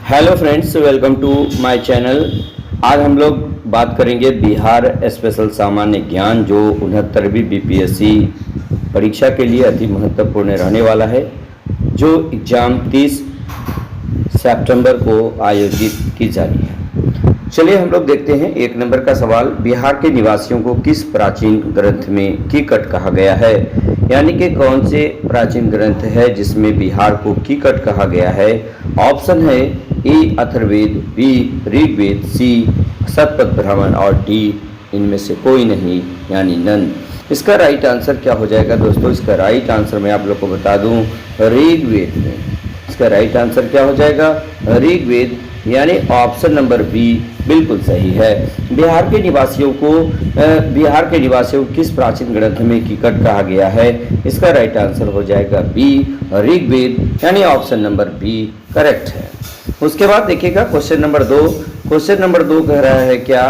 Hello friends, welcome to my channel. आज हम लोग बात करेंगे बिहार स्पेशल सामान्य ज्ञान, जो 69वीं बीपीएससी परीक्षा के लिए अति महत्वपूर्ण रहने वाला है, जो एग्ज़ाम 30 सितंबर को आयोजित की जा रही है। चलिए हम लोग देखते हैं। 1 नंबर का सवाल, बिहार के निवासियों को किस प्राचीन ग्रंथ में कीकट कहा गया है? यानी कि कौन से प्राचीन ग्रंथ है जिसमें बिहार को कीकट कहा गया है? ऑप्शन है ए अथर्ववेद, बी ऋग्वेद, सी शतपथ ब्राह्मण और डी इनमें से कोई नहीं यानी नन। इसका राइट आंसर क्या हो जाएगा दोस्तों? इसका राइट आंसर मैं आप लोग को बता दूं, ऋग्वेद में। इसका राइट आंसर क्या हो जाएगा? ऋग्वेद, यानी ऑप्शन नंबर बी बिल्कुल सही है। बिहार के निवासियों को किस प्राचीन ग्रंथ में कीकट कहा गया है? इसका राइट आंसर हो जाएगा बी ऋग्वेद, यानी ऑप्शन नंबर बी करेक्ट है। उसके बाद देखिएगा क्वेश्चन नंबर 2। क्वेश्चन नंबर 2 कह रहा है क्या?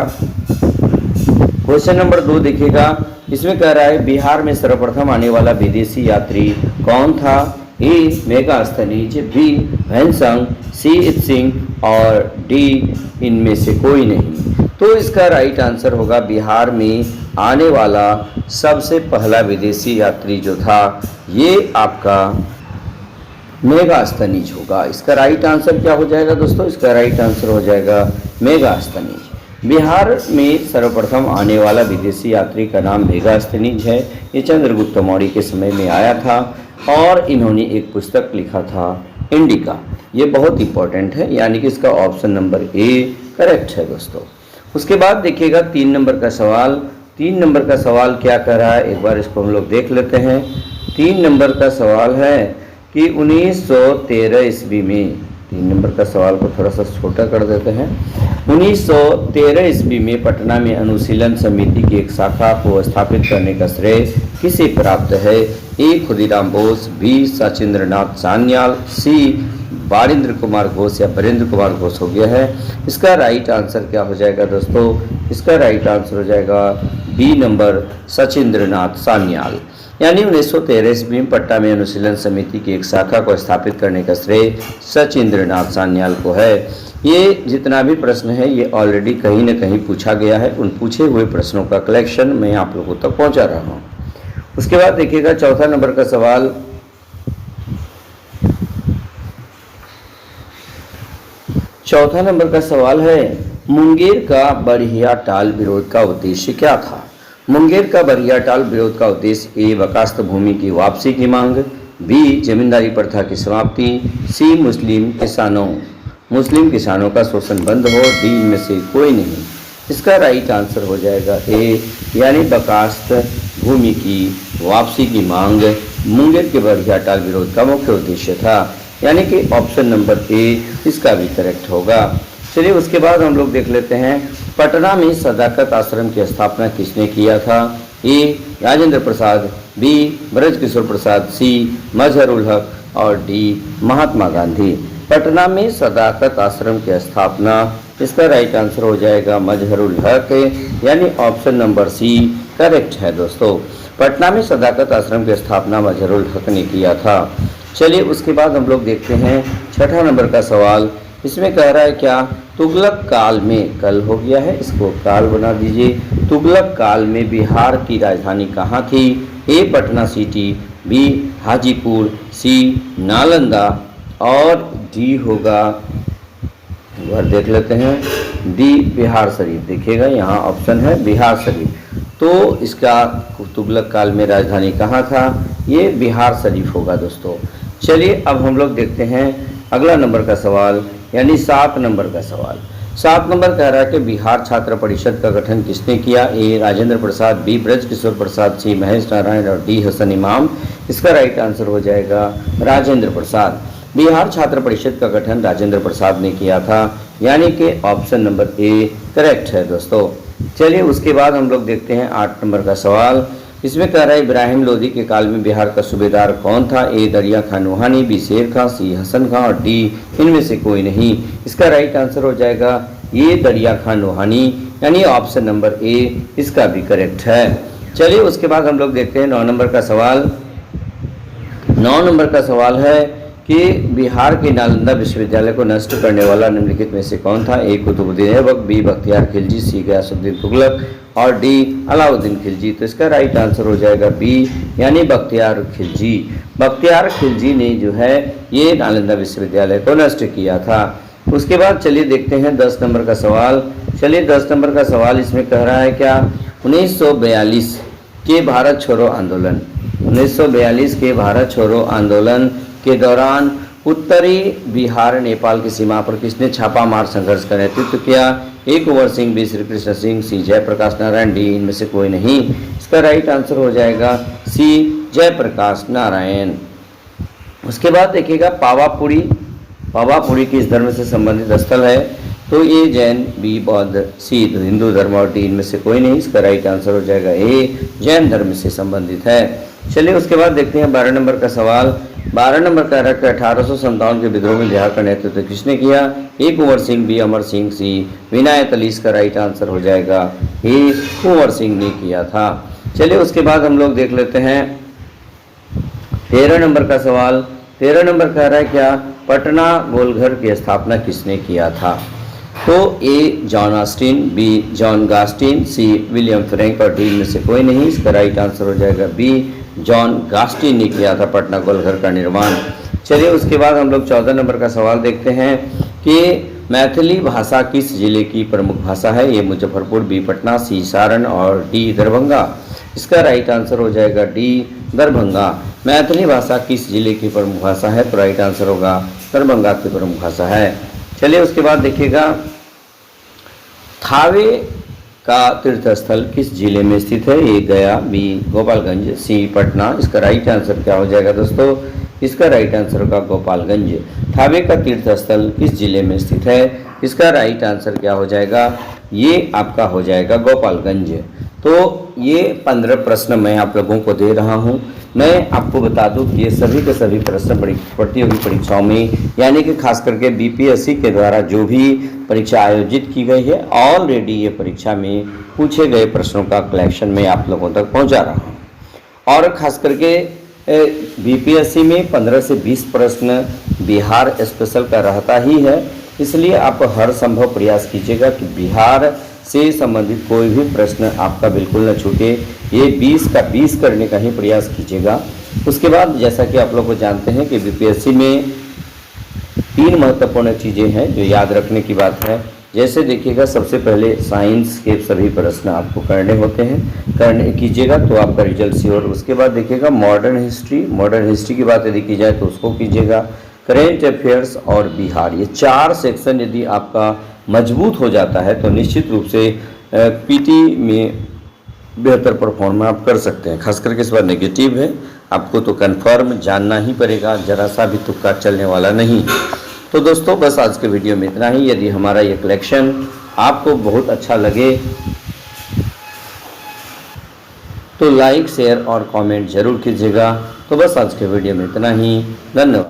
क्वेश्चन नंबर 2 देखिएगा, इसमें कह रहा है बिहार में सर्वप्रथम आने वाला विदेशी यात्री कौन था? ए मेगास्थनीज, बी भैंसंग, सी इत्सिंग और डी इनमें से कोई नहीं। तो इसका राइट आंसर होगा बिहार में आने वाला सबसे पहला विदेशी यात्री जो था, ये आपका मेगास्थनीज होगा। इसका राइट आंसर क्या हो जाएगा दोस्तों? इसका राइट आंसर हो जाएगा मेगास्थनीज। बिहार में सर्वप्रथम आने वाला विदेशी यात्री का नाम मेगास्थनीज है। ये चंद्रगुप्त मौर्य के समय में आया था और इन्होंने एक पुस्तक लिखा था इंडिका। ये बहुत इंपॉर्टेंट है, यानी कि इसका ऑप्शन नंबर ए करेक्ट है दोस्तों। उसके बाद देखिएगा 3 नंबर का सवाल। 3 नंबर का सवाल क्या कर रहा है, एक बार इसको हम लोग देख लेते हैं। 3 नंबर का सवाल है कि 1913 ईस्वी में, 3 नंबर का सवाल को थोड़ा सा छोटा कर देते हैं। 1913 ईस्वी में पटना में अनुशीलन समिति की एक शाखा को स्थापित करने का श्रेय किसे प्राप्त है? ए खुदीराम बोस, बी सचिंद्र नाथ सान्याल, सी बारिंद्र कुमार घोष या बरेंद्र कुमार घोष हो गया है। इसका राइट आंसर क्या हो जाएगा दोस्तों? इसका राइट आंसर हो जाएगा बी नंबर सचिंद्र नाथ सान्याल। यानी 1913 ईस्वी में पटना में अनुशीलन समिति की एक शाखा को स्थापित करने का श्रेय सचिंद्र नाथ सान्याल को है। ये जितना भी प्रश्न है ये ऑलरेडी कहीं ना कहीं पूछा गया है। उन पूछे हुए प्रश्नों का कलेक्शन मैं आप लोगों तक पहुंचा रहा हूं। उसके बाद देखिएगा 4 नंबर का सवाल। 4 नंबर का सवाल है, मुंगेर का बरहिया टाल विरोध का उद्देश्य क्या था? मुंगेर का बरहिया टाल विरोध का उद्देश्य ए बकास्त भूमि की वापसी की मांग, बी जमींदारी प्रथा की समाप्ति, सी मुस्लिम किसानों का शोषण बंद हो, डी इनमें से कोई नहीं। इसका राइट आंसर हो जाएगा ए, यानी बकास्त भूमि की वापसी की मांग मुंगेर के बरहिया टाल विरोध का मुख्य उद्देश्य था, यानी कि ऑप्शन नंबर ए इसका भी करेक्ट होगा। चलिए उसके बाद हम लोग देख लेते हैं, पटना में सदाकत आश्रम की स्थापना किसने किया था? ए राजेंद्र प्रसाद, बी ब्रजकिशोर प्रसाद, सी मजहरुल हक और डी महात्मा गांधी। पटना में सदाकत आश्रम की स्थापना, इसका राइट आंसर हो जाएगा मजहरुल हक, यानी ऑप्शन नंबर सी करेक्ट है दोस्तों। पटना में सदाकत आश्रम की स्थापना मजहरुल हक ने किया था। चलिए उसके बाद हम लोग देखते हैं 6 नंबर का सवाल। इसमें कह रहा है क्या? तुगलक काल में, कल हो गया है इसको काल बना दीजिए। तुगलक काल में बिहार की राजधानी कहाँ थी? ए पटना सिटी, बी हाजीपुर, सी नालंदा और डी होगा, एक बार देख लेते हैं, डी बिहार शरीफ। देखिएगा यहाँ ऑप्शन है बिहार शरीफ। तो इसका तुगलक काल में राजधानी कहाँ था? ये बिहार शरीफ होगा दोस्तों। चलिए अब हम लोग देखते हैं अगला नंबर का सवाल, यानी 7 नंबर का सवाल। 7 नंबर कह रहा है कि बिहार छात्र परिषद का गठन किसने किया? ए राजेंद्र प्रसाद, बी ब्रजकिशोर प्रसाद, सी महेश नारायण और डी हसन इमाम। इसका राइट आंसर हो जाएगा राजेंद्र प्रसाद। बिहार छात्र परिषद का गठन राजेंद्र प्रसाद ने किया था, यानी कि ऑप्शन नंबर ए करेक्ट है दोस्तों। चलिए उसके बाद हम लोग देखते हैं 8 नंबर का सवाल। इसमें कह रहा है इब्राहिम लोदी के काल में बिहार का सूबेदार कौन था? ए दरिया खान नूहानी, बी शेर खां, सी हसन खां और डी इनमें से कोई नहीं। इसका राइट आंसर हो जाएगा ये दरिया खान नूहानी, यानी ऑप्शन नंबर ए इसका भी करेक्ट है। चलिए उसके बाद हम लोग देखते हैं 9 नंबर का सवाल। 9 नंबर का सवाल है कि बिहार के नालंदा विश्वविद्यालय को नष्ट करने वाला निम्नलिखित में से कौन था? ए कुतुबुद्दीन ऐबक, बी बख्तियार खिलजी, सी गयासुद्दीन तुगलक और डी अलाउद्दीन खिलजी। तो इसका राइट आंसर हो जाएगा बी यानी बख्तियार खिलजी। बख्तियार खिलजी ने जो है ये नालंदा विश्वविद्यालय को नष्ट किया था। उसके बाद चलिए देखते हैं 10 नंबर का सवाल। चलिए 10 नंबर का सवाल इसमें कह रहा है क्या? 1942 के भारत छोड़ो आंदोलन, 1942 के भारत छोड़ो आंदोलन के दौरान उत्तरी बिहार नेपाल की सीमा पर किसने छापामार संघर्ष का नेतृत्व किया? ए कुंवर सिंह, बी श्री कृष्ण सिंह, सी जयप्रकाश नारायण, डी इनमें से कोई नहीं। इसका राइट आंसर हो जाएगा सी जयप्रकाश नारायण। उसके बाद देखिएगा पावापुरी, पावापुरी किस धर्म से संबंधित स्थल है? तो ये जैन, बी बौद्ध, सी हिंदू धर्म और डी इनमें से कोई नहीं। इसका राइट आंसर हो जाएगा ए जैन धर्म से संबंधित है। चलिए उसके बाद देखते हैं 12 नंबर का सवाल। 12 नंबर का है कि 1857 के विद्रोह में बिहार का नेतृत्व किसने किया? ए कुंवर सिंह, बी अमर सिंह, सी विनायत अली। इसका राइट आंसर हो जाएगा ए कुंवर सिंह ने किया था। चलिए उसके बाद हम लोग देख लेते हैं 13 नंबर का सवाल। 13 नंबर कह रहा है क्या? पटना गोलघर की स्थापना किसने किया था? तो A John Austin, B John Gastin, C William Frank और डी में से कोई नहीं। इसका राइट आंसर हो जाएगा बी जॉन गास्टिन ने किया था पटना गोलघर का निर्माण। चलिए उसके बाद हम लोग 14 नंबर का सवाल देखते हैं कि मैथिली भाषा किस जिले की प्रमुख भाषा है? ये मुजफ्फरपुर, बी पटना, सी सारण और डी दरभंगा। इसका राइट आंसर हो जाएगा डी दरभंगा। मैथिली भाषा किस जिले की प्रमुख भाषा है? तो राइट आंसर होगा दरभंगा की प्रमुख भाषा है। चलिए उसके बाद देखिएगा थावे का तीर्थ स्थल किस जिले में स्थित है? ए गया, बी गोपालगंज, सी पटना। इसका राइट आंसर क्या हो जाएगा दोस्तों? इसका राइट आंसर होगा गोपालगंज। थावे का तीर्थ स्थल किस जिले में स्थित है? इसका राइट आंसर क्या हो जाएगा? ये आपका हो जाएगा गोपालगंज। तो ये 15 प्रश्न मैं आप लोगों को दे रहा हूँ। मैं आपको बता दूं कि ये सभी के सभी प्रश्न प्रतियोगी परीक्षाओं में यानी कि खास करके बीपीएससी के द्वारा जो भी परीक्षा आयोजित की गई है ऑलरेडी ये परीक्षा में पूछे गए प्रश्नों का कलेक्शन मैं आप लोगों तक पहुंचा रहा हूं। और खास करके बीपीएससी में 15 से 20 प्रश्न बिहार स्पेशल का रहता ही है, इसलिए आप हर संभव प्रयास कीजिएगा कि बिहार से संबंधित कोई भी प्रश्न आपका बिल्कुल न छूटे। ये 20 का 20 करने का ही प्रयास कीजिएगा। उसके बाद जैसा कि आप लोग को जानते हैं कि बीपीएससी में 3 महत्वपूर्ण चीज़ें हैं जो याद रखने की बात है। जैसे देखिएगा सबसे पहले साइंस के सभी प्रश्न आपको करने होते हैं, कीजिएगा तो आपका रिजल्ट श्योर। उसके बाद देखिएगा मॉडर्न हिस्ट्री की बात यदि की जाए तो उसको कीजिएगा। करेंट अफेयर्स और बिहार, ये 4 सेक्शन यदि आपका मजबूत हो जाता है तो निश्चित रूप से पीटी में बेहतर परफॉर्म आप कर सकते हैं। खास करके इस बार नेगेटिव है, आपको तो कंफर्म जानना ही पड़ेगा, जरा सा भी तुक्का चलने वाला नहीं। तो दोस्तों बस आज के वीडियो में इतना ही। यदि हमारा ये कलेक्शन आपको बहुत अच्छा लगे तो लाइक, शेयर और कमेंट जरूर कीजिएगा। तो बस आज के वीडियो में इतना ही। धन्यवाद।